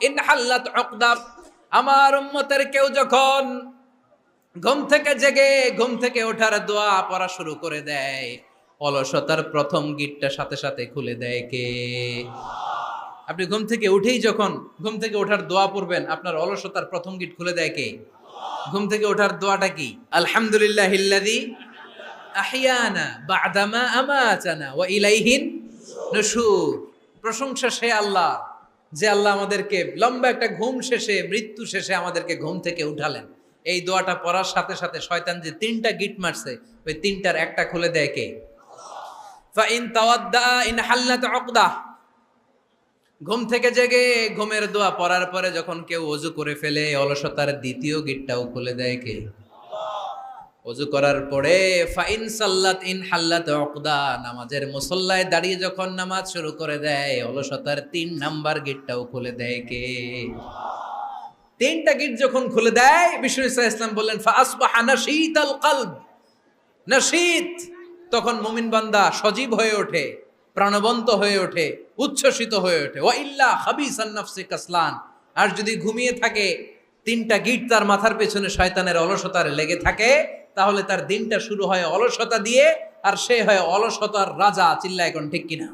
In হাল্লাত উকদা, আমার উম্মতের কেউ যখন ঘুম থেকে জেগে ঘুম থেকে ওঠার দোয়া পড়া শুরু করে দেয়, অলসতার প্রথম গিটটা সাথে সাথে খুলে দেয় কে? আপনি ঘুম থেকে উঠেই যখন ঘুম থেকে ওঠার দোয়া পড়বেন, আপনার অলসতার প্রথম গিট খুলে দেয় কে? ঘুম থেকে ওঠার দোয়াটা কি? আলহামদুলিল্লাহিল্লাযী আহিয়ানা বা'দামা আমাতানা ওয়া ইলাইহিন নুশুর। প্রশংসা সে আল্লাহ, যে আল্লাহ আমাদেরকে লম্বা একটা ঘুম শেষে, মৃত্যু শেষে আমাদেরকে ঘুম থেকে উঠালেন। এই দোয়াটা পড়ার সাথে সাথে শয়তান যে তিনটা গিট মারছে, ওই তিনটার একটা খুলে দেয় কে? ফা ইন তাওয়াদ্দা ইন হাল্লাত উকদা। ঘুম থেকে জেগে ঘুমের দোয়া পড়ার পরে যখন কেউ ওযু করে ফেলে, অলসতার দ্বিতীয় গিটটাও খুলে দেয় কে? ওযু করার পরে ফাইন সাল্লাত ইন হাল্লাত উকদা, নামাজের মুসল্লায় দাঁড়িয়ে যখন নামাজ শুরু করে দেয়, অলসতার ৩ নাম্বার গেটটাও খুলে দেয় কে? তিনটা গেট যখন খুলে দেয়, বিষ্ণু ইসলাম বললেন ফাসবাহা নাশীতাল কলব, নাশীত, তখন মুমিন বান্দা সজীব হয়ে ওঠে, প্রাণবন্ত হয়ে ওঠে, উচ্ছ্বসিত হয়ে ওঠে। ওয়া ইল্লা খাবিসান নাফসি কাসলান, আর যদি ঘুমিয়ে থাকে, তিনটা গিট তার মাথার পেছনে শয়তানের অলসতার লেগে থাকে, তাহলে তার দিনটা শুরু হয় অলসতা দিয়ে, আর সে হয় অলসতার রাজা। চিল্লায় কোন ঠিক কিনা?